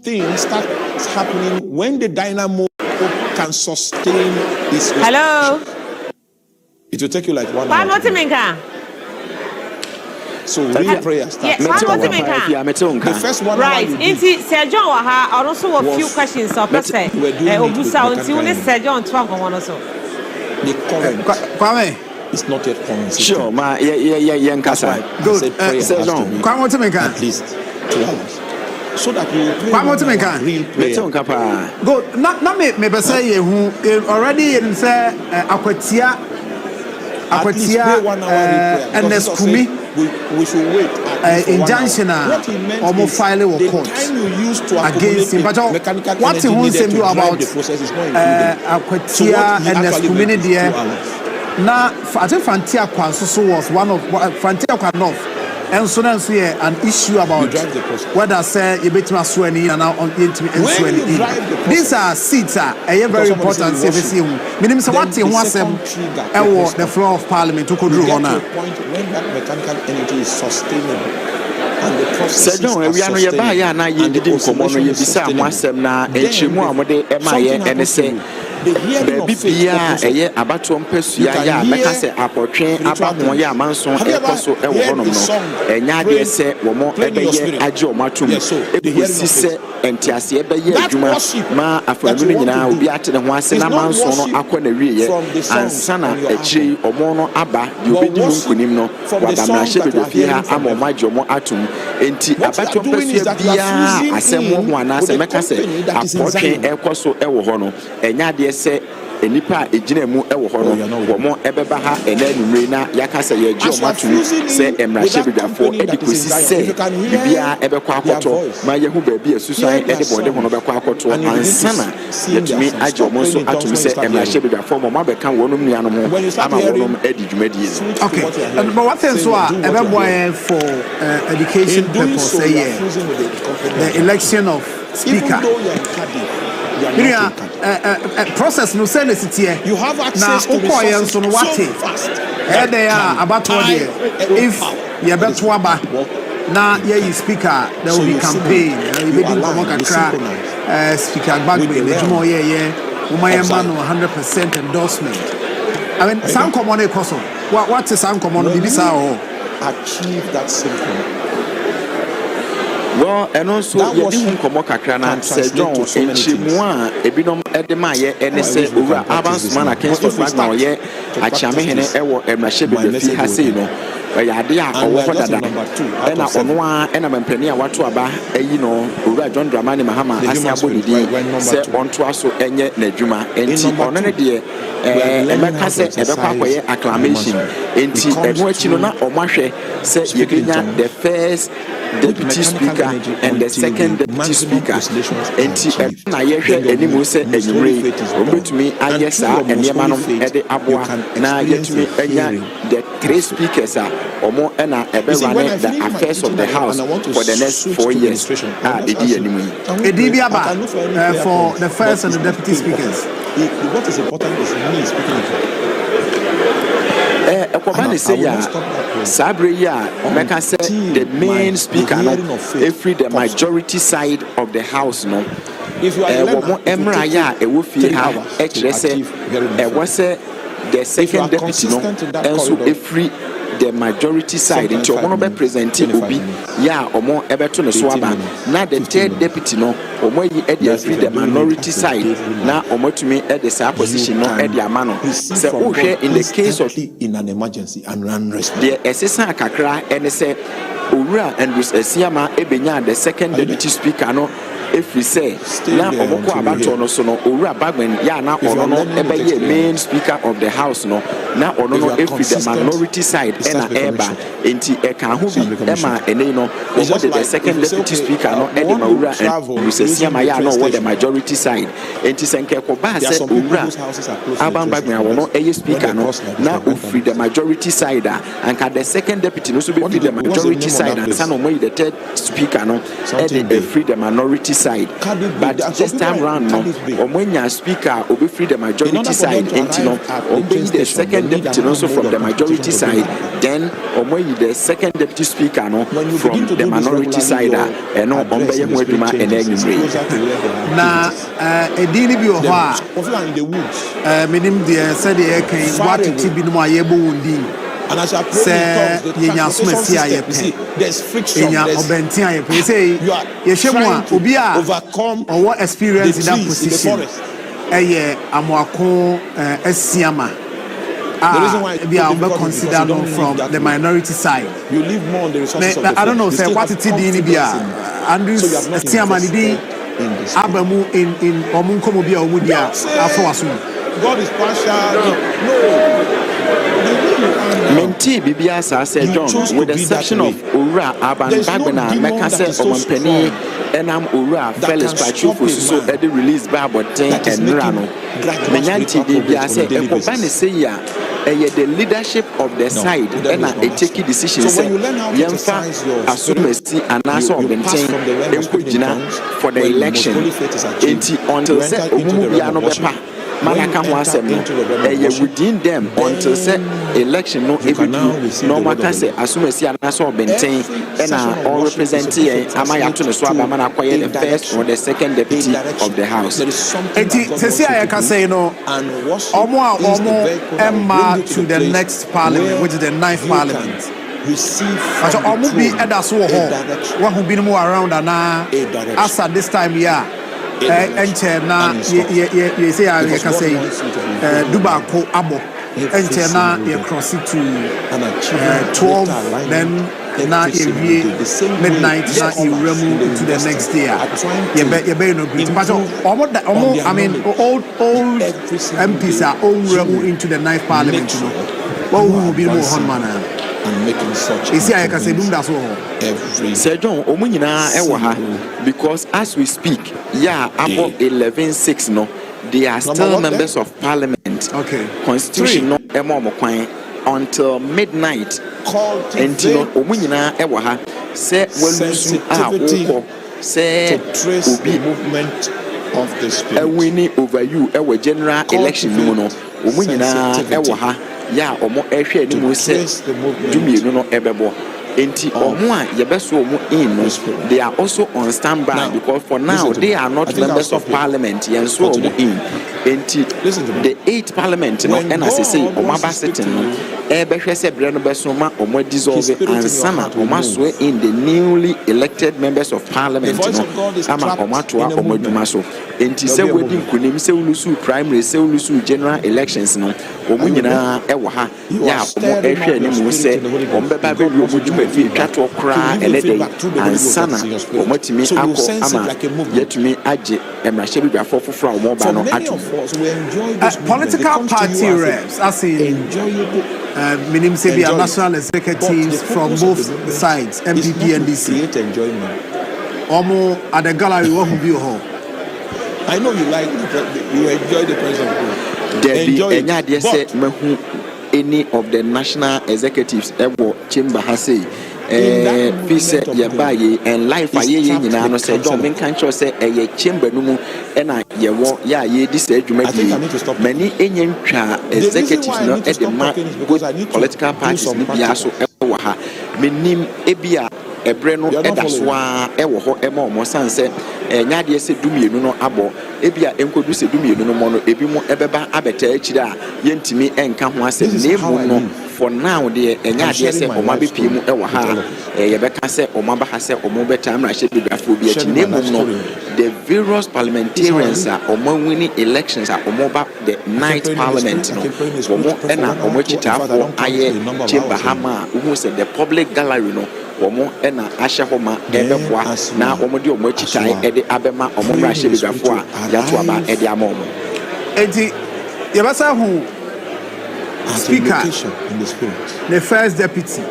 things start happening when the dynamo can sustain its. Hello. It will take you like 1 hour. So real prayer starts. The first one. Right. Sir John I also a few questions. So per se. The current is not yet current. Sure, ma. Good. Sir John, at least 2 hours. So that you pray real prayer. Good. Not me say who already in say akwatia and the skumi. We should wait. Injunction or file or court against him. But what he wants to do about akwatia and the skumi there. Now, I think Fantia Kwanso was one of Fantia Kwanoff. And so then see an issue about whether say you bet me swearing and now on intimate and swearing. These are seats are very important service. Meaning so what he wants them the floor of parliament to could do on a point when that mechanical energy is sustainable. And the process we are no ya na ye didi nkomo no ye bisa amasem na enchimu amode emaye enese baby bia eye abato mpesua ya meka se apotwe abahon ya amanson ekoso ewo honom no enya de se wo mo ebeye age o matum ebusi se entiase ebeye adwuma ma afanu nyina obi ate ne ho ase na amanson no akọ na wiye ansana echi omo no aba de obedi nkunim no wadamra hye be ha amo maje omo atum enti abato mpesua bia asemo ho ana se meka se apotwe ekoso ewo ho no enya de se enipa ejina mu ewo ho no wo mo ebeba ha enanumre na yakasa ye gye omatu se emrahye bedwafo edikosi se bibia ebekọ akoto ma ye hu ba bi asusuan edebode ho no bekọ akoto ansana yetumi agye omo so atum se emrahye bedwafo mo ma beka wonum nua no mo ama wonum edi dwumadi. Okay, but what things so ebeboy for education purpose say the election of speaker. Process no send it here. You have access to resources so fast. They are about if you bet to aba now you speaker there will be campaign you be doing speaker back the more man 100% endorsement. I mean some common cost what is some common bibisa achieve that simple. Well, and also yedi nkomo kakra na Sir John enchimu a ebinom edema ye enese owura Abans man against the na ye achiame hene ewo emrahye bebefi ha sei no ya ade a owo ho dada na ono a na mempani a wato aba eyi no owura John Dramani Mahama ase abodidi se onto aso enye n'adwuma enti ono ne de emeka se ebekwa akoye acclamation enti eno achi no na omahwe se yegenya the first deputy speaker and the second deputy speaker enti na yehwe enimu se enyumre obetumi ayesa eniema no ede aboa na yetumi enya the three speakers omo na ebe run the affairs of the house for the next 4 years edi enimu edi aba for the first and the deputy speakers. What is important is me speaking Ekobani say ya sabre ya meka say the main speaker no every the majority side of the house no if you are emra ya ewo fie ha e kire say e was the second deputy no and so every the majority side into omo be presenting obi ya omo ebeto ne so aba na the third deputy no omo yi e dey free the minority side na omo tumi e dey sa position no e dey amano say o hwe in the case of in an emergency and run rescue the assistant kakra ene say owura Andrews Esiama ebenya the second deputy speaker no if we say na omoko abato no so no owura Bagman ya na ono no ebeye main speaker of the house no na ono no if the minority side ena eba enti e kan ho bi ema ene no what the second deputy speaker no e de owura Andrews Esiama ya no what the majority side enti senke ko ba say owura Bagman ono eye speaker no na ofri the majority side and the second deputy no so be the majority side and san omo the third speaker no e de free the minority side. But this time round, no, when you speaker, will be free the majority side, and you know, the second deputy also from the majority side. Then, when you the second deputy speaker, no, from the minority side, and no, and now, a dini bi oha. Minim the said the can what to be no able wundi. And as I pray, there's friction. You say you are trying to overcome or what experience in that position. Amwako Esiama. The reason why we are considered from the minority side. You live more on the resources of the I don't know, say what it is in Libya. Andrews Esiama Nidi Abamu in Omunkomobia Omudia Afoasu. God is partial. No. Menti Bibiasa said John, with the exception of Ura, Abanbagana, Mekase, Omampeni, Enam Ura, Felix Pachufu, so Eddie released Bible 10 and Rano. Menyanti Bibia said, Ekobani say the leadership of the side, and a taking decision. So when you learn how to exercise your Asumesti and also maintain for the election, until set Umubiano Bepa. Manaka wasem within them until say election no ebidu no maka say asumesi anaso benten and all representing amaya to the swaba man acquire the first or the second deputy of the house. Enti sesi ayaka say no omo emma to the next parliament, which is the 9th parliament. Receive so omo bi edaso ho wa hu bi no around ana as at this time here. Enchena you say I can say Dubako Abo Enchena you cross it to 12 then now you midnight now you remove to the next day you better no great but almost I mean old MPs are all remove into the 9th parliament what will be more honman and making such I can say that's all every Sir John Omunyina ewa because as we speak about 11-6 no they are still members of parliament. Okay. Constitution no emomokwan until midnight and Omunyina ewa say welusu say obi movement of the spirit winning over you ewa general election no Omunyina ewa omo ehwe ni mo se dumienu no ebebo enti omo a yebeso omo in no they are also on standby because for now they are not members of parliament yen so omo in enti the 8th parliament no and as I say omo abasetin no ebehwe se bre no beso ma omo dissolve and sana omo so in the newly elected members of parliament no ama omo atoa omo adwuma so enti se wedi nkunim se ulusu primary se ulusu general elections no omo nyina ewo ha omo ehwe ni mo se omo beba be wi omo dwuma fi twato kra elede ansana omo timi akọ ama yetumi age emrahye bibafo foforo omo ba no ato political party reps as in meaning say we are national executives from both sides MPP and DC omo at the gallery wo hu bi ho I know you enjoy the presence. Any of the national executives ever chamber has say peace yabaye and life aye nyina no say don men kan cho say e chamber no mu e na ye wo ya ye dis adwuma di many enyentwa executives no e de ma political parties ni bia so e wo ha menim ebia ebre no eda so a e wo ho e ma omo sanse nyade se dumienu no abo ebia enkodu se dumienu no mo no ebi mo ebeba abeta akira a yentimi enka ho ase nemu no for now the nyade se omo abepi mu e wo ha yebeka se omo aba ha se omo beta amrahye bidafo bi achi nemu no the various parliamentarians are omo winning elections are omo ba the 9th parliament no omo na omo chitafo aye chamber hama who said the public gallery no omo na ahye homa ebeboa na omo de omo chitai ede abema omo mrahye bidafo a yato aba ede ama omo enti yebasa hu speaker in the spirit the first deputy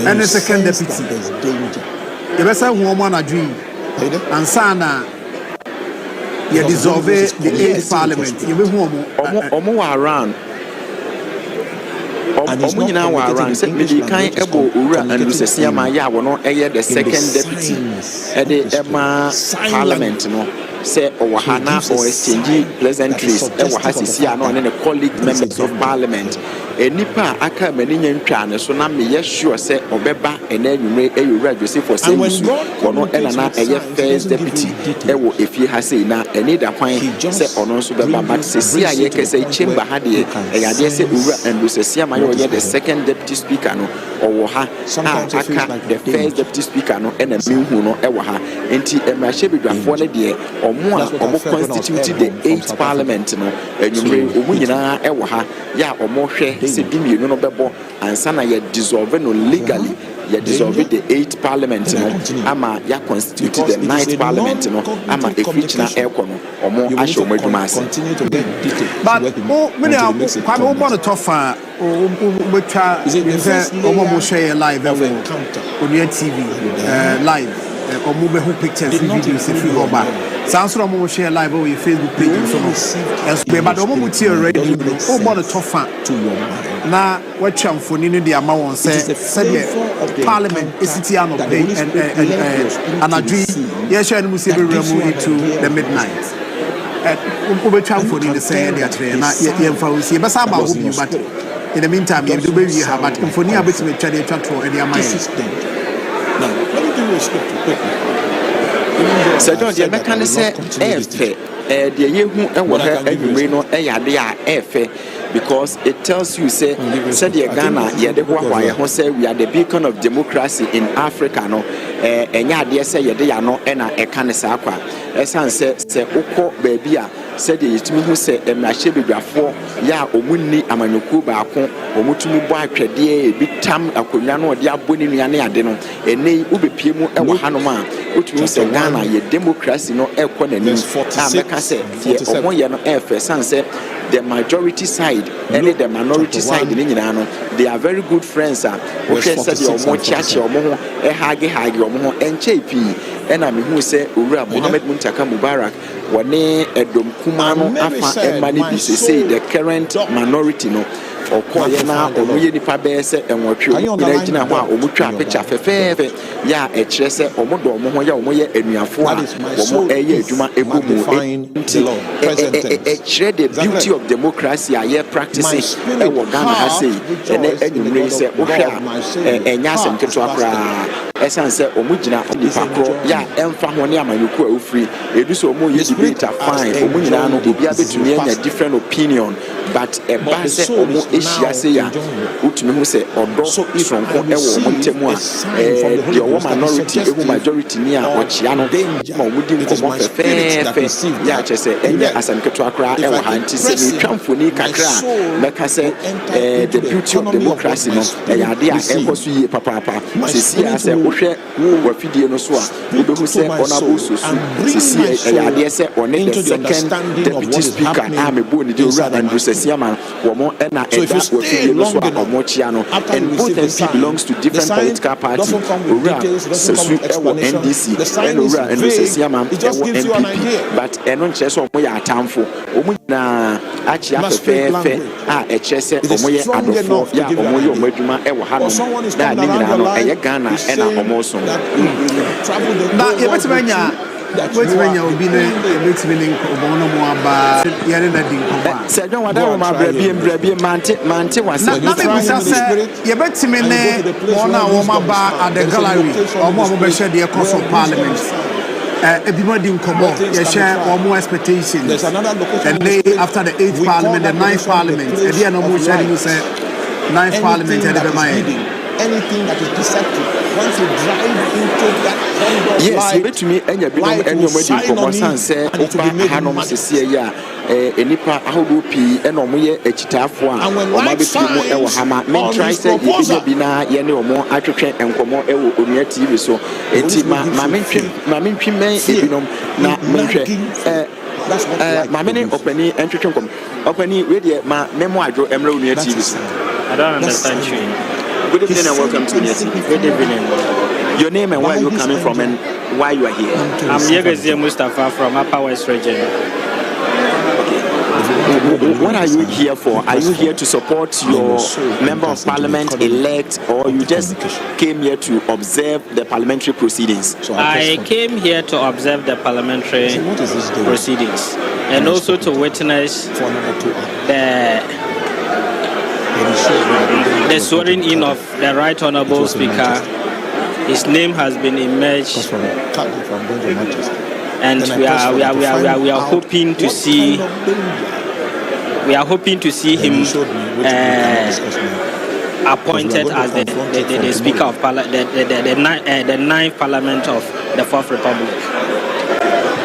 and the second deputy yebasa hu omo anadwi ansana ye dissolve the 8th parliament yebe hu omo were around Omuna were around, said Midi Kind Ebo Ura and Lucesiama Ya were not the second deputy at the Emma Parliament, no. Say Owahana or exchange pleasantries, Ewahasisia, no, and a colleague members of Parliament. A Nipa Aka Meninian Chan, so now me yes sure say Obeba and then you may a register for saying or no Elana a first deputy. Ewo if he has say now and need a point say on also Beba, but Sia Yeke say Chamber Hadi, a say Ura and Lucia Mayo the second deputy speaker no or Waha Aka the first deputy speaker no and a Mihuno Ewaha, and T. Emma Shebi for the day. Or more constituted the 8th Parliament, no, and you bring Umina Ewaha, ya or more share, say, Dimi, no bebo, and Sana yet dissolve no legally, yet dissolve the 8th Parliament, no, Ama ya constituted the 9th Parliament, no, Ama a feature aircon, or more Asho Medumas. But, many are one of Toffa, which are almost share live on your TV, live. Or move who pictures and videos if you go back. Sounds from our share live on your Facebook page and so on. As we but almost here already, oh, what a tough fan to your mind. Now, what champ for Nino the amount said, Parliament is Tiano Bay and I dream, yes, and Musi will remove into the midnight. Over champ for Nino saying that train, not yet Yanfa, but some about you, but in the meantime, you do baby, but for near bits with Chadi Chato and your mind. Now, let me give you a script quickly. So, don't you make any say, the year who and what every no because it tells you, say, said Ghana, yeah, the who say we are the beacon of democracy in Africa, no, and ya dear say, they are no, and a canisaqua. As I said, Oko, baby, said it me who said, and my shabby before, ya, Omuni, Amanukuba, Omutumu boy, Credia, big tam, a Kuliano, Diabuni, Adeno, and nay, Ubi Pimu, and Hanoma, which means Ghana, ye democracy, no air quantity. I said, Omoyano air for sunset. The majority side and the minority side in Inano, they are very good friends. Okay, said your more church or more, a hagi or more, and JP. And I mean, who say, Ura Mohammed Muntaka Mubarak, Wane Edom Kumano, Afa, and Mani, say the current minority, no. Or Koyana or Nipa Bese and what you Regina or Mutra picture Fefe, ya a chese or Modo Moya Moya and Yafua, or more a Juma Ebu, a shred the beauty of democracy. I hear practicing what Ghana has said, and you raise a Yasam Ketuakra, Essence Omujina, Nipakro, ya, and Fahoniama, you could free. It is so more debate fine. Omujano will be able to name a different opinion, but a bass or Asia say, Utmu say, or Dosso from Montemua, the minority, a majority near or Chiano, or Woodin for fair, Yacha say, and as an Ketuakra, and Hanti say, Tramphony Kakra, like I said, the beauty of democracy, and idea, and was we papa, Cecilia said, Oshe, who Fidiano Swa, who say, Onabusu, Cecilia, idea said, on the second deputy speaker, I'm a bony do rather than Rusesiaman, or more and and both MP belongs to different political parties. NDC and NPP, but and chess or Moya Tamfo, Omuna Achia fair a chess or Moya Adolfo, Ya or Moyo Meduma, Ewa that Nina, Ghana, and almost What's when you'll be a mixed meaning of Bonomoaba, Yarena? Said no, I don't want my baby Manti was not you bet to me, one hour at the gallery, or more Beshed, the course of Parliament. Everybody in common, you share or more expectations. And they, after the 8th Parliament, the 9th Parliament, and the no more sharing, say, 9th Parliament, and anything that is deceptive, once you drive into that kind of yes, you bet to me, and you're being wedding for my son, say, Hanom Cecilia, a Nipa, Ahodupi, and Omoye, a Chitafua, or maybe Timo Hama, men try to Bina, Yenny or more, I train and come on your TV. So, it's my main may, not my many opening and come opening with my memoir, Emerald near TV. I don't understand you. Good evening and welcome to Yes. Good evening. Your name and where you're coming from and why you are here. I'm Yegazia Mustafa from Upper West Region. Okay. What are you here for? Are you here to support your member of parliament elect, or you just came here to observe the parliamentary proceedings? I came here to observe the parliamentary proceedings and also to witness the swearing in of the Right Honourable Speaker. His name has been emerged, and we are hoping to see. We are hoping to see him appointed as the Speaker of Parliament, the ninth Parliament of the Fourth Republic.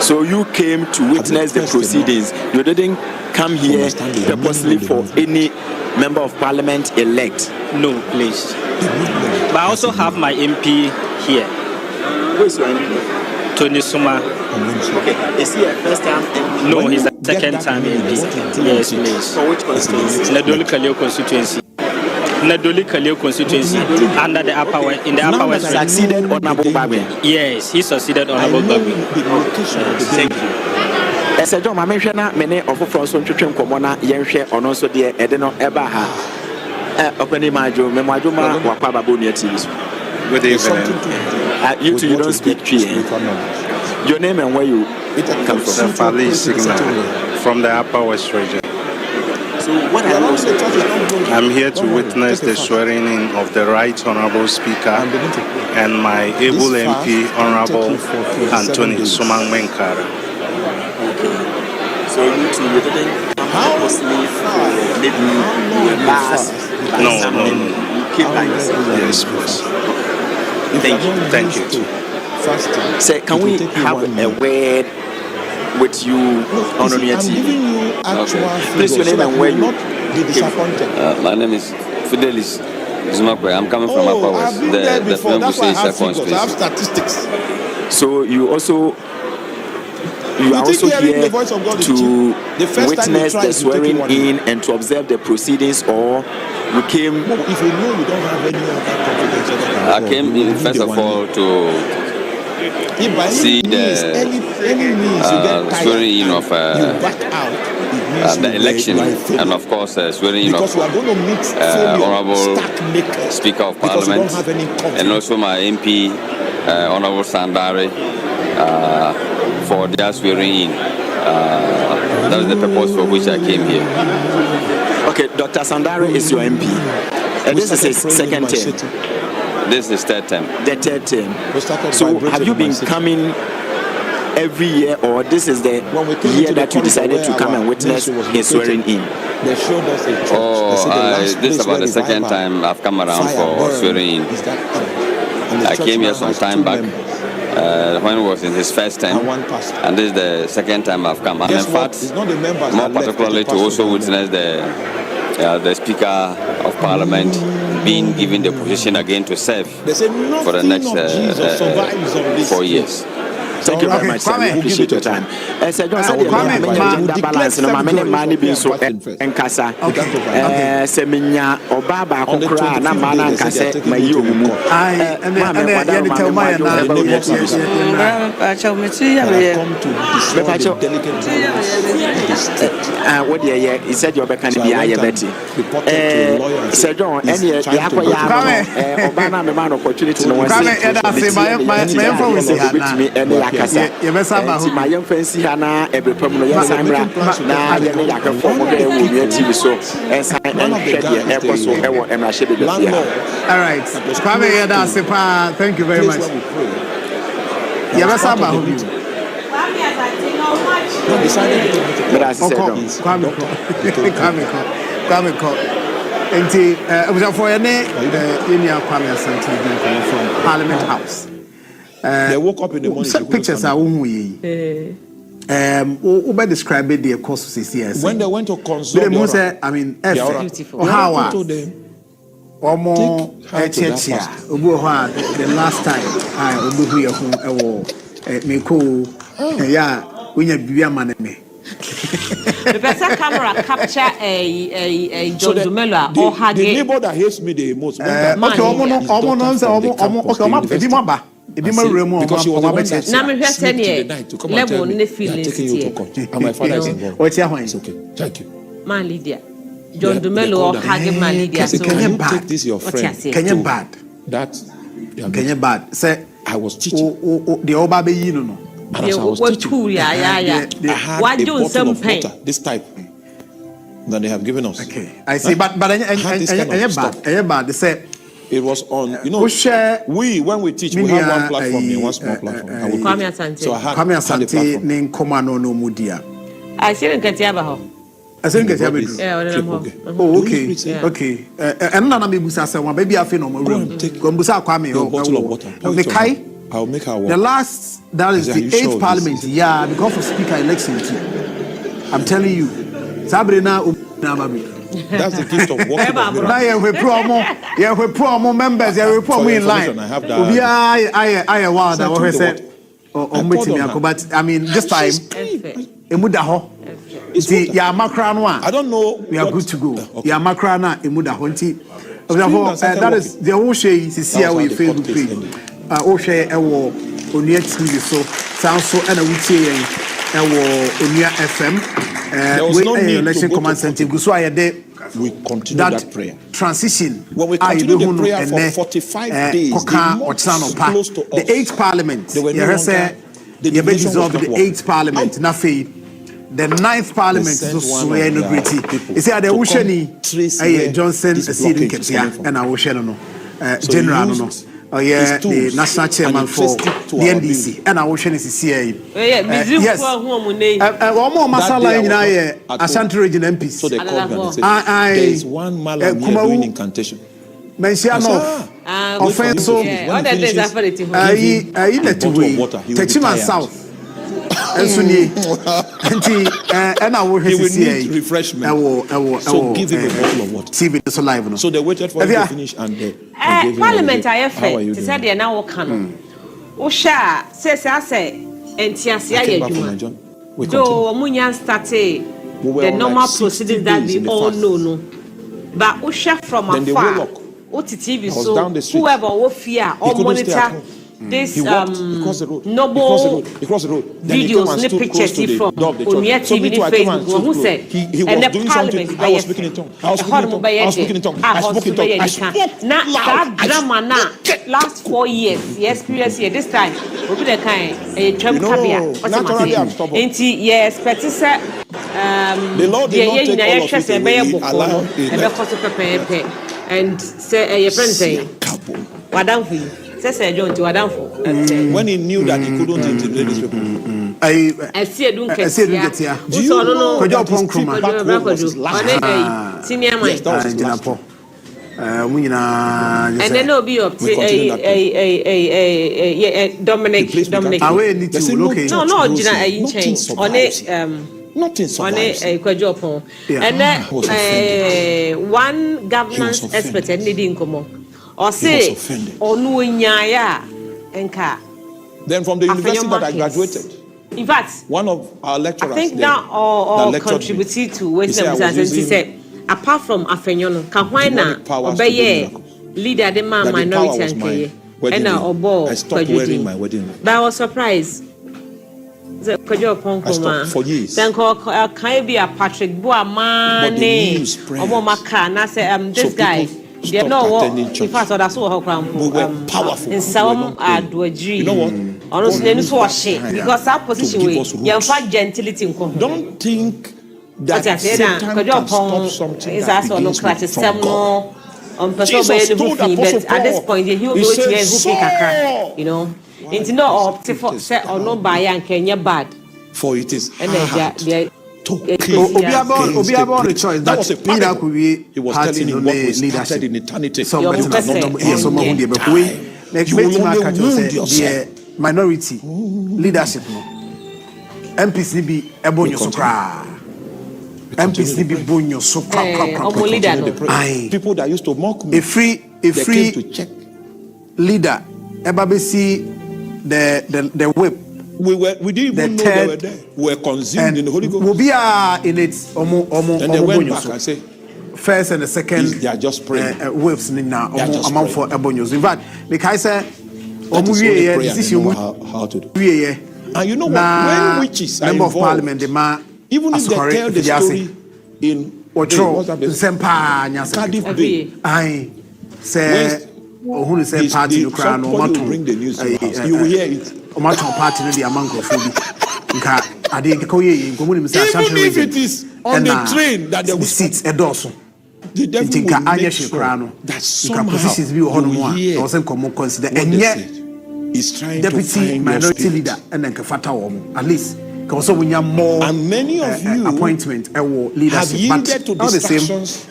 So you came to witness the proceedings. You didn't come here purposely for any member of Parliament elect. No, please. But I also have my MP here. Who is your MP? Tony Suma. Okay. Is he a first time MP? No, he's a second time MP. Yes, please. For which constituency? Nadoli Kaleo constituency. Nadoli Kaleo constituency under the upper west, in the upper west. Succeeded Honorable Bagwe. Yes, he succeeded Honorable Bagwe. Thank you. Sir John, I mentioned many of the first one to train Comona, Yanshe, or also the Edeno Ebaha. Opening my job, Memajuma, Wapababunia TV. Good evening. You two, you don't speak Tree. Your name and where you come from? Fali Signal from the Upper West region. So what are you I'm here to witness the swearing in of the Right Honourable Speaker and my able MP, Honourable Anthony Sumang Menkara. So you two, you didn't purposely maybe you were last? No. You came by yourself? Yes, please. Thank you. Sir, can we have a word with you on your TV? Please, your name and where you my name is Fidelis Zumakwe. I'm coming from Upper West, the constituency. So you are also here to witness the swearing in and to observe the proceedings, or you came? I came in first of all to see the swearing in of the election, and of course swearing in of Honourable Speaker of Parliament, and also my MP, Honourable Sandare, for their swearing in. That is the purpose for which I came here. Okay, Dr. Sandare is your MP. And this is his second term. This is third term. The third term. So have you been coming every year, or this is the year that you decided to come and witness his swearing in? This is about the second time I've come around for swearing in. I came here some time back when he was in his first term, and this is the second time I've come. And in fact, more particularly to also witness the Speaker of Parliament being given the position again to serve for the next 4 years. Thank you very much, sir. We appreciate your time. Sir John said the balance no many money being so enkasa. Seminya obaba kokra na mana nkase mayi omumu. And then tell my what he said your can be I betty. Sir John, any obana me man opportunity no one. My young friends here now, every problem, yes, I'm right now. I can form a TV so as I share the episode and I should be all right. Thank you very much. But I said, from Parliament House. They woke up in the morning. Pictures are describe it the course of years. When they went to consult, beautiful. How the last time I the better camera capture a John Dumelo or Hage. The neighbor that hates me the most. Because she was the one that said, level in the feelings. and my father is involved. It's okay. Thank you. Man Lydia. John Dumelo or Hagin Man Lydia. So can you take this your friend? Can you bad? That can you bad? Say I was teaching. The Obabe no. And as I was teaching, I had a bottle of water, this type that they have given us. Okay, I see, but bad. They say it was on. You know, when we teach, we have one platform here, one small platform. So I had a platform. No mudia. I see Katiaba. I think it's oh, okay. And none of me was one baby. I feel no more room. Gombusa Kwame or bottle of water. I'll make her walk. The last, that is the 8th parliament. Yeah, because of speaker election. I'm telling you, Sabrina. That's the gift of walking. Now we promo members. We promo in line. I want to say, but I mean this time, I don't know. We are good to go. Yeah, Macrana, Emuda Honti. That is the O'Shea is here with Facebook page. O'Shea, Onia TV, so sound so, and I would say, Onia FM. There was no need election command center. So I did. We continue that prayer. Transition. When we continue the prayer for 45 days, the 8th parliament. The 8th parliament. Nafi. The 9th parliament is swear inaugurated. You see, the Oceani, Johnson, Stephen Ketia, and our Ocean, General, the national chairman for the NDC, and our Ocean is CIA. Yes, more Masala in Ashanti region MPs. So they called me and said, there is one Malam here doing incantation. Mention offense, so Techima South. And I will need refreshment. So give him a bottle of water. TV is alive. So they waited for him to finish and Parliament I have said they are now working. Osha says I say and Tiasia Yajuma. Though Munyan started the normal procedures that we all know. But Osha from afar, OTTV, so whoever will fear or monitor. This noble videos and pictures from Onia TV Facebook who said and the parliament I was speaking in tongues. I was speaking in tongues. Now that drama now last 4 years the experience here this time will be the kind a Trump caveat yes but it's the Lord did not take all of it and say your friend say madam for you. When he knew that he couldn't integrate these people, I see a Dunketia. Do you know? And then there'll be up to Dominic. No, nothing survives. And then one governance expert needing come. Or say, or no, enka. Then from the university that I graduated, in fact, one of our lecturers, I think that all contributed to what he said. Apart from Afenyono, Kahwana, obey leader the man minority and Kay, and I stopped wearing my wedding ring. But I was surprised. I stopped for years. Then can be a Patrick Boamane or Momaka, and I said, this guy. They know what in fact that's what powerful in some adwaji. You know what? Honestly, because that position we you find gentility in don't think that Satan can stop something is also no class some no on person but at this point he will go to who pick a crack, you know. It's not up to set or no buy and Kenya bad for it is and they Obiabo the choice that was a leader could be. He was telling him what was started in eternity. The minority leadership. MPs be ebonyo sokra. MPs be bonyo sokra. People that used to mock me. A free to check. Leader. Ebabesi the whip. We didn't even know they were there. We were consumed in the Holy Ghost. We'll be in it. And they went back and say, first and the second, they are just praying. Waves now amount for ebonyos. In fact, the Kaiser, how to do. And you know what? When witches are involved, parliament, even if they tell the story in Cardiff Bay. I say, who say party no crown or bring the news to your house. You will hear it. Party no the among of I didn't go in community. Even if it is on the train that there will seats a dozen. The devil will make sure that somehow positions be on one. I wasn't common consider and yet is trying deputy to find minority leader and then Kafata at least because we have more and many of you appointment leadership have yielded to distractions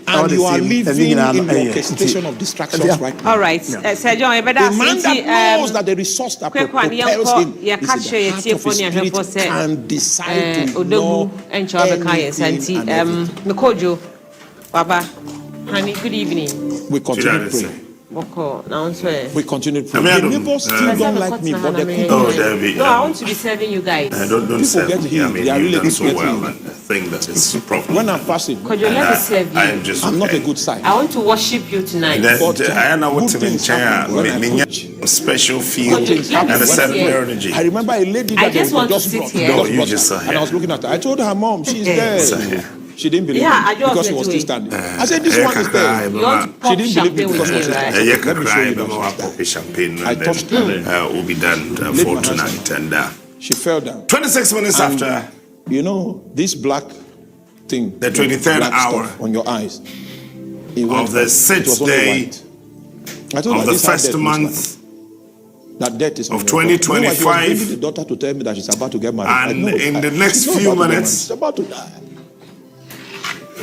and you are living in the orchestration of distractions right now. All right, Sir John, the man that knows that the resource that propels him is in the heart of his spirit and decide to know anything. Mikojo, Baba, honey, good evening. We continue to pray. We continue to pray. The neighbors still don't like me, but they no, I want to be serving you guys. Don't serve me. I mean, you've done so well, and I think that it's a problem. When I'm fasting, Could you let me serve you? I'm not a good side. I want to worship you tonight. I know what to special feel and a certain energy. I remember a lady that I just want to sit here. No, you just saw her. And I was looking at her. I told her mom, she's there. She didn't believe I me because she was still standing. I said, this one is there. She didn't believe me because she was standing. I touched her. Will be done for tonight. And she fell down. 26 minutes after. You know, this black thing. The 23rd hour. On your eyes. Of the 6th day. Of the first month. That death is of 2025. The daughter to tell me that she's about to get married. And in the next few minutes. She's about to die.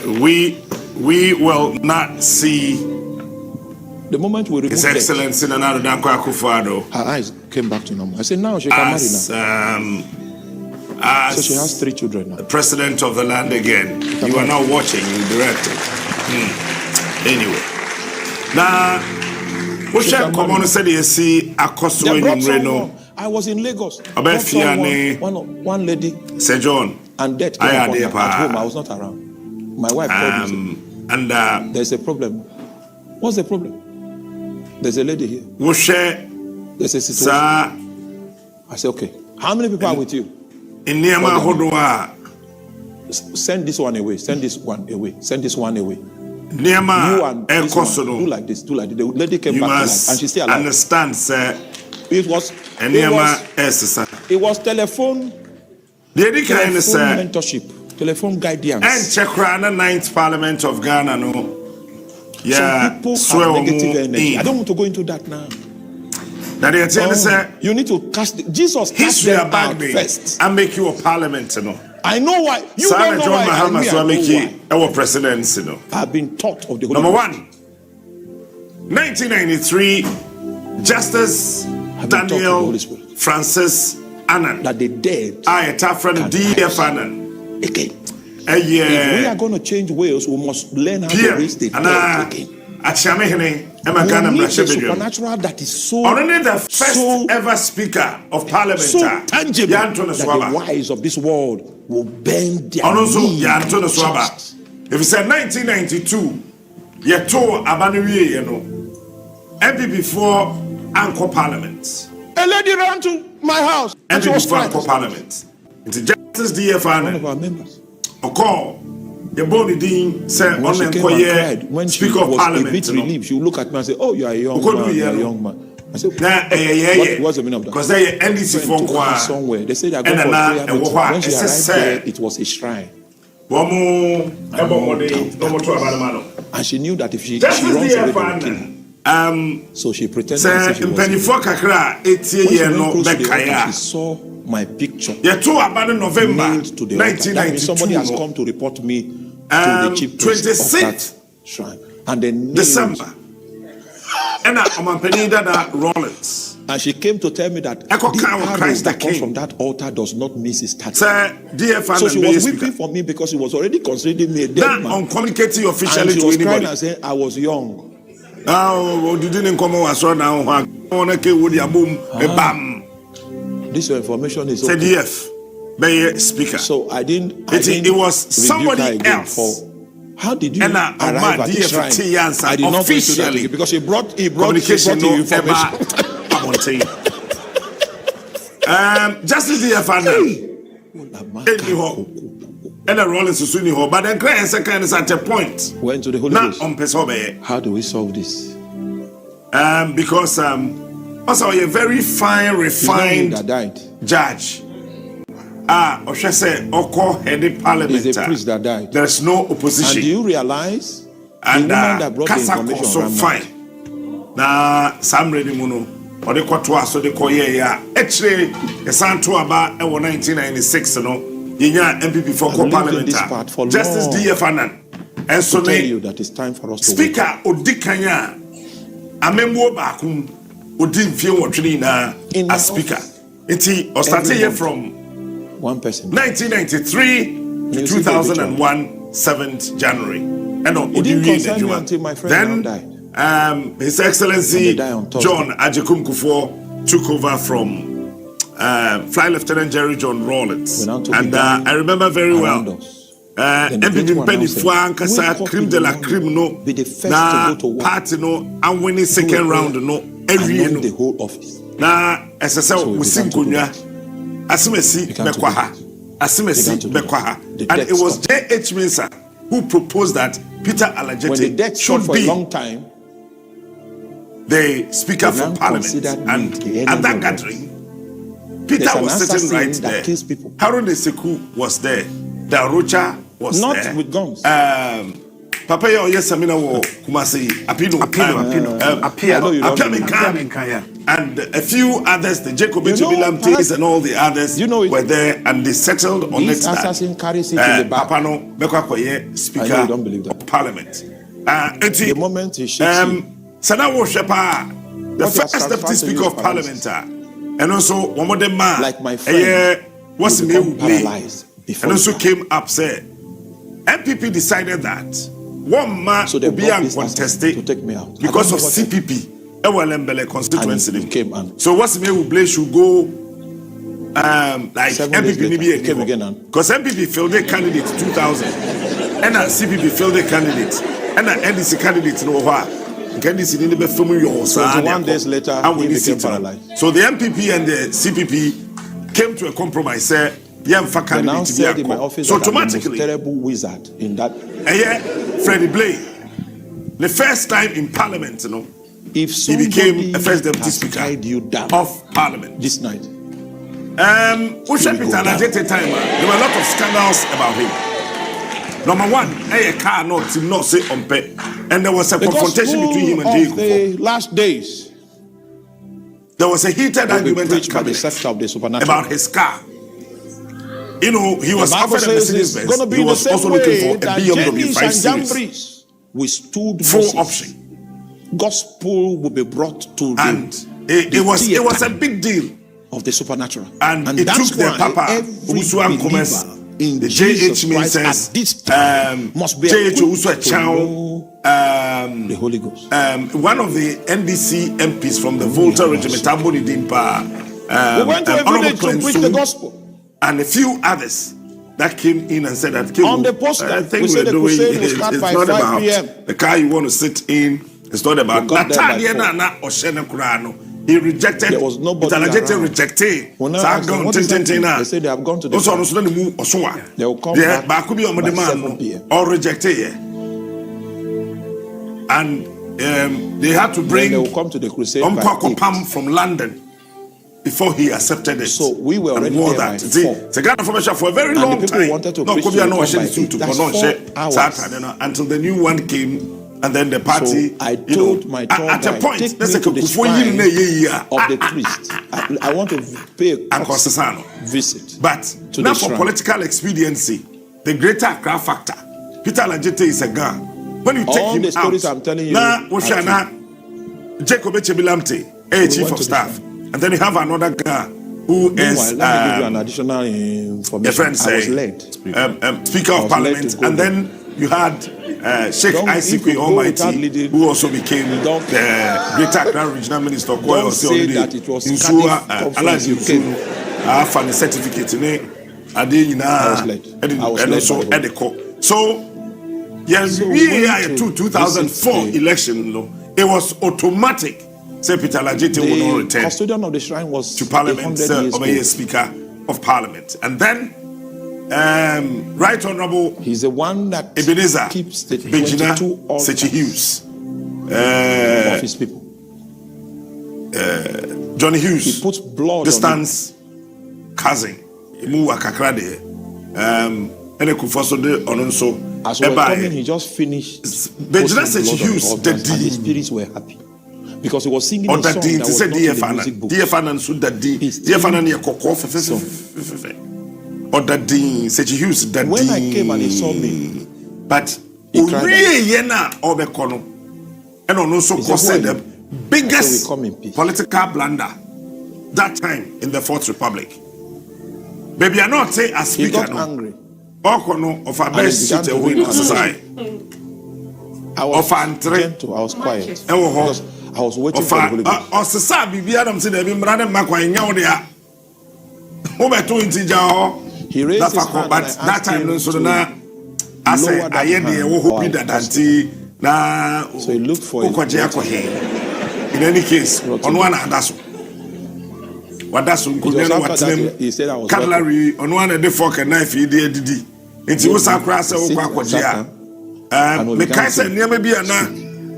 We will not see the moment we remove His Excellency Nana Dankwa Akufo-Addo. Her eyes came back to normal. I said, now she can marry now. So she has 3 children now. The president of the land again. You are not watching, you directed. Anyway. Now, what shall come on and say you see Akoswe in Reno? I was in Lagos. One lady. Sir John. And death came upon her at home. I was not around. My wife called me and there's a problem. What's the problem? There's a lady here. There's a situation. I said, okay. How many people are with you? In Niama Hodua. Send this one away. Send this one away. Send this one away. Niama you and this one, do like this. Do like this. The lady came back to life and she still alive. Understand, sir. It was telephone mentorship. Telephone guidance. And Chekrana 9th Parliament of Ghana, no. Yeah, some people have negative energy. I don't want to go into that now. You need to cast Jesus cast them out first and make you a parliament, you know. I know why. You don't know why. Mahama so make you our presidency, you know. I've been taught of the Number 1, 1993, Justice Daniel Francis Annan. That they dead. I friend D.F. Annan. Again. If we are going to change Wales, we must learn how to raise the dead again. We need a supernatural that is so the first ever speaker of parliament, so tangible that the wise of this world will bend their knee. If you said 1992, you told Abanuye, you know, MP before Anchor Parliament. A lady ran to my house. MP before Anchor Parliament. It's Justice DFN. One of our members. A call. The body dean said, when she came and cried, when she was a bit relieved, she would look at me and say, oh, you are a young man, you are a young man. I said, what's the meaning of that? Because they are NDC for somewhere. They said they are going for prayer, but when she arrived there, it was a shrine. And she knew that if she runs away, they will kill her. So she pretended that she was she saw my picture nailed to the altar. That means somebody has come to report me to the chief priest of that shrine. And then December. And she came to tell me that the arrow that comes from that altar does not miss its target. So she was weeping for me because she was already considering me a dead man. And she was crying and saying, I was young. This information is okay. Speaker. So I didn't it was somebody else. How did you arrive at the shrine? I did not officially because he brought communication you information. Justice DFN. and the Rollins is soon but then Cray second is at a point. Went to the Holy Not Ghost. on Pesobe. How do we solve this? Because also a very fine, refined that died. judge. Or should I say, Oko headed parliament. Is a priest that died. There is no opposition. And do you realize and the woman that brought the information so fine. Na Sam Ready Muno, or the Quatua, so the Koya. Actually, the Santo Aba, 1996, no, Yenya MPP for parliament. Justice D.F. Annan. And so tell you that it's time for us to Speaker Odikanya, Amembo Bakum, Odin Fiona as Speaker. It started here from one person. 1993 to 2001, 7th January. And then His Excellency John Ajekum Kufuor took over from Flight Lieutenant Jerry John Rawlins. And I remember very well. MPP Penny Fuankasa Crime de la Crime no na party no and winning second round no every no the whole office. Na SSL Musim Kunya Asimesi Bekwaha Asimesi Bekwaha and it was J.H. Mensah who proposed that Peter Alajete should be a long time the Speaker for Parliament, and at that gathering Peter was sitting right there. Harun Eseku was there. Darocha was not there. With guns. Papa yes, Samina wo Kumasi Apino and a few others, the Jacob Lamtes and all the others were there, and they settled on it that Papa no Bekwakoye Speaker of Parliament. The moment he shoots Sana Shepa, the first deputy Speaker of Parliament, and also one of them man like my friend was paralyzed. And also came up said MPP decided that one man will be uncontested to take me out because of CPP Ewelembele constituency came on. So what's me will should go like MPP came again because MPP failed their candidate 2000 and CPP failed their candidate and NDC candidate no why NDC didn't be from your 21 days later he became paralyzed. So the MPP and the CPP came to a compromise said announced in my office so that automatically I'm the most terrible wizard in that. Freddie Blay, the first time in Parliament, you know, if he became a first deputy speaker you down of Parliament this night. There were a lot of scandals about him. Number one, a car not say umpe, and there was a confrontation between him and Jacob. The last days, there was a heated argument by the sector of the supernatural about his car. You know, he was offered a Mercedes Benz. He was also looking for a BMW 5 Series. We stood full option. Gospel will be brought to and it was a big deal of the supernatural. And it took the Papa Usuan Commerce in the J.H. Mensah must be J.H. Usua Chow the Holy Ghost. One of the NDC MPs from the Volta Regiment, Tamboni Dimpa, we went to a village to preach the gospel. And a few others that came in and said that on the poster, I think we're doing it's not about the car you want to sit in. It's not about he rejected. There was nobody rejected. They say they have gone to the they will come back by 7 p.m. or rejected. And they had to bring they will come to the crusade from London before he accepted it. So we were already there by 4. It's a kind of information for a very long time. Wanted to preach until the new one came, and then the party. So I told my tour at a point, take me to the shrine of the priest. I want to pay a visit. But now for political expediency, the greater Accra factor, Peter Alajete is a guy. When you take all him the stories out, I'm telling you, Jacob Echebilamte, Chief of Staff. And then you have another guy who is let me give you an additional information. A friend say, Speaker of Parliament, and then you had Sheikh Isikwe Almighty, who also became the Greater Accra Regional Minister. Don't say that it was Cardiff you came. I found the certificate in it. I was late. And also at the court. So, yes, we are 2004 election. It was automatic. Say Peter Alajete will not return. The custodian of the shrine was to Parliament, Speaker of Parliament. And then Right Honorable, he's the one that Ebenezer keeps the Bejina 22 altars Sechi Hughes, of his people. Johnny Hughes, He puts blood distance cousin, Imu Akakrade, Ene Kufoso de Ononso. As we were coming, he just finished. Bejina Sechi Hughes, and the spirits were happy because he was singing a song that was not in the music book. When I came and he saw me, but he cried out. and also caused the biggest "We come in peace." political blunder that time in the Fourth Republic. Baby, I not say as He speaker got angry. Okono of our And he best began seat to in weep. society. I was Of Andre. gentle. I was quiet Ewo because I was waiting Of for the Holy Ghost. Osisa Bibi Adam said, "Ebi mrade makwa nya dia." Obeto intija He raised his hand but and I that asked time him no so to na I lower said that I hear the hand wo or hopi I da passed danti na So he looked for his Okoje akohe. In any case, on one adaso. Wadaso It was nkubia na after that watinem he said I was cutlery on one the fork and knife he did. Nti wo sakra se wo kwa akoje a. Me kai se niam bia na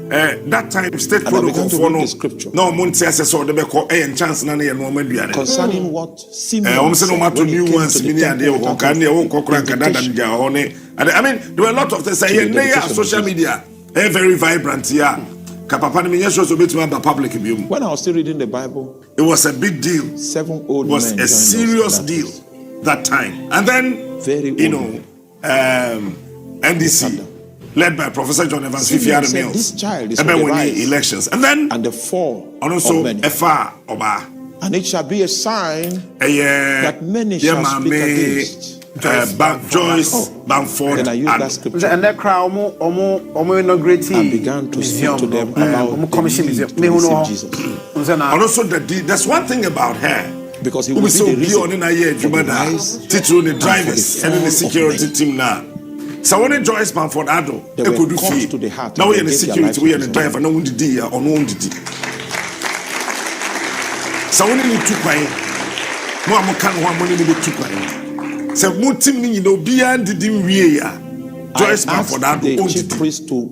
that time state protocol for no no monte assess or the beko chance na na no maduane concerning what Simeon say no matter new ones mini ade o kan ne wo kokra kadada nja ho ne I mean there were a lot of things here na social media very vibrant here kapapa ne menye so betima ba public biom. When I was still reading the Bible, it was a big deal. 7 old men, it was men a serious deal that time. And then very you know NDC led by Professor John Evans Fifiade Mills. This child is winning elections. And then and the fall and also of many. Efa Oba. And it shall be a sign that many shall speak against. Joyce Bamford. Then I used that scripture. And that crowd, inaugurating. And began to speak to them about commission Jesus. And also there's one thing about her. Because he will be the reason the drivers and the security team now. So when Joyce Bamford Ado, they could do fee. Now we are the security, we are the driver, no one did it or no one did it. So when you took my no I'm can one money to took my so mutim ni no beyond the Joyce Bamford Ado the chief priest to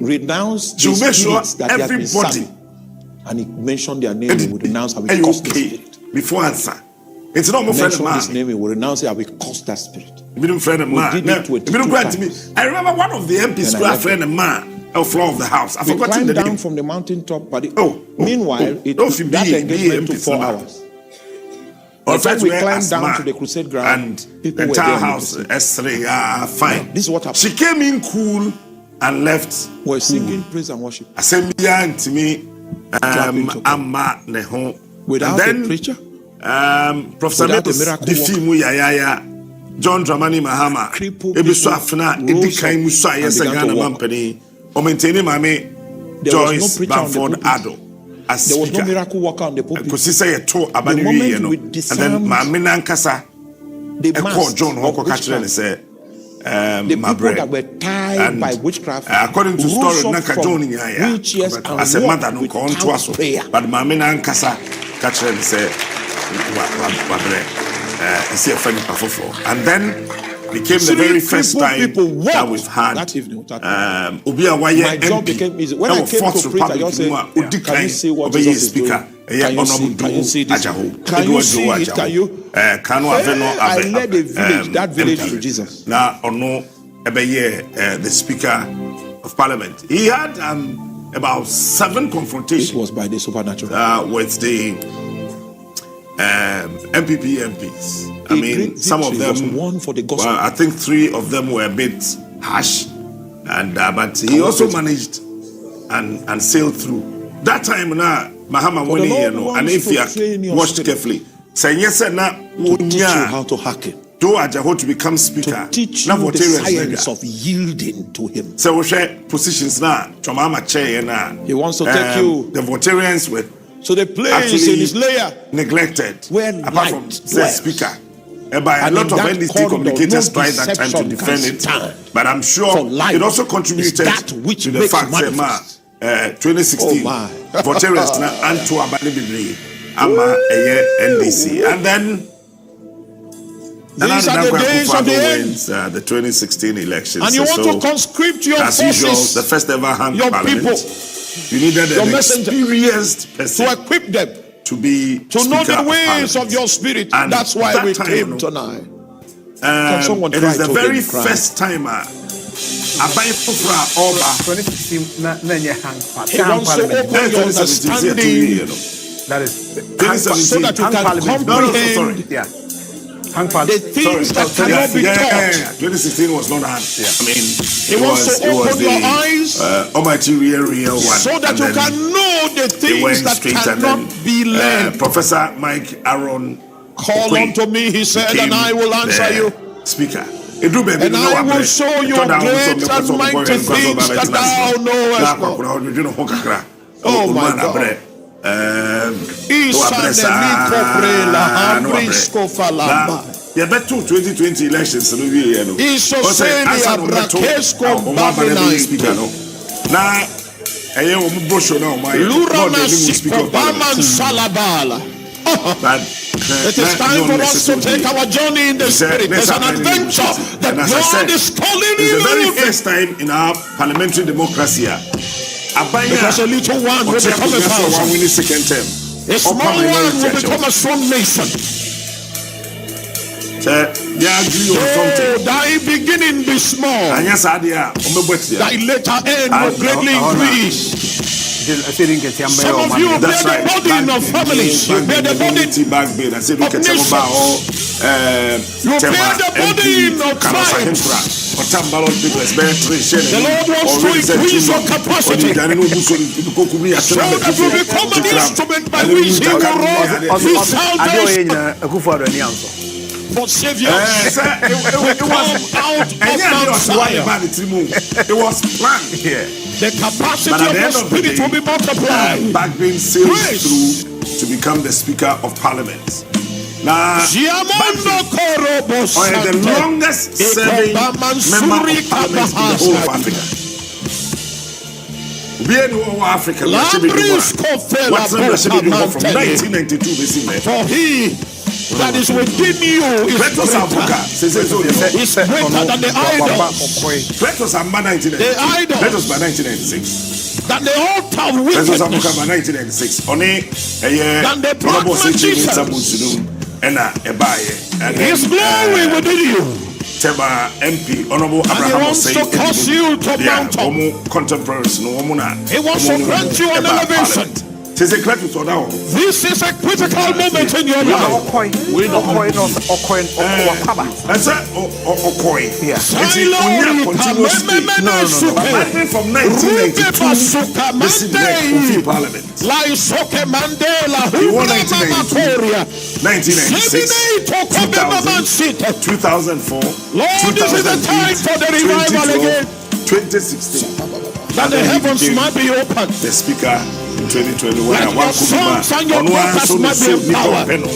renounce the spirits that everybody and he mentioned their name, he would renounce and we curse the spirit. Before answer. It's not my friend of mine. His name, he will renounce it and we curse that spirit. Friend of mine. I remember one of the MPs who are friend of mine. On floor of the house. I forgot climbed the down name. from the mountaintop, but meanwhile, that engagement took 4 hours. In fact, we climbed down to the crusade ground, and the entire house S3 fine. Now, this is what happened. She came in cool and left. We're singing praise and worship. Assembly to me, Amma Neho. Without a preacher, Professor Metos, the film John Dramani Mahama, Ebisu Afna, Edikai Musa, Yesagana Mampany, or maintaining Mame Joyce Bamford Ado. There was no miracle worker on the pulpit. Because he say a tour about and then Mamina Kasa, they called John Hoko Catcher and say, the people that were tied by witchcraft, according to story, Naka John as a mother, no con to us, but Mamina Kasa Catcher and say, and then became the very first time that we've had that evening. My job became easy. When I came to preach, I just said, can you see what Jesus is doing? Can you see this? Can you see it? Can you? I led a village, that village to Jesus. Now, the Speaker of Parliament. He had about 7 confrontations. It was by the supernatural. With the MPP MPs. I mean, some of them won for the gospel. Well, I think 3 of them were a bit harsh, and but he also managed and sailed through. That time now, Mahama Wani, and if you watched carefully, saying yes, now to teach you how to hearken. Do Ajaho to become speaker. To teach you the science of yielding to him. So we share positions now. Chomama chair now. He wants to take you. The Votarians with. So the place in his layer neglected. Where apart from the speaker. By a lot of NDC communicators tried that time to defend it. But I'm sure it also contributed to the fact that 2016 Votarians now Antoa Bani Bibli Ama NDC. And then These are the days of the end. Wins, the 2016 elections. And you want to conscript your as forces, usual, the first ever hung your parliament. people, You needed your an messenger, experienced person to equip them to be to know the ways of of your spirit. And that's why that we time, came tonight. It is the very first time Abai Fufra Oba 2016 na hang parliament. He wants to open your understanding. That is So that you can comprehend hang parliament. the things that cannot be taught. 2016 was not hard. I mean, He wants to open your eyes Almighty real one. so that you can know the things that cannot be learned. Professor Mike Aaron Call unto me, he said, and I will answer you. Speaker. And I will show you great and mighty things that thou knowest not. Oh my God. You bet 2020 elections. Now, it is time for us to take our journey in the spirit. There's an adventure that God is calling you. It's the very first time in our parliamentary democracy. Because a little one will become a thousand. A small one will become a strong nation. Thy beginning be small. Thy later end will greatly increase. Some of you bear the burden of families. You bear the burden of nations. You bear the burden of tribes. The Lord wants to increase your capacity so that you become an instrument by which He will roll His salvation for saviors who come out of Mount Zion. It was planned. The capacity of the spirit will be multiplied. Backbone sails through to become the Speaker of Parliament. Now, the longest serving member of Parliament in the whole of Africa. We are in Africa. From 1992, for he that is within you is greater than the idols. The idols by 1996. That the altar of wickedness. Than the prophet Jesus. His glory within you. Tema MP Honorable Abraham wants to cause you to mount up. Contemporaries He wants to grant you an elevation. This is a critical moment in your life. From 1992, Parliament. 2004, Lord, this is the time for the revival again. 2016. That the heavens might be open. The Speaker in 2021. That your sons and your daughters might be empowered.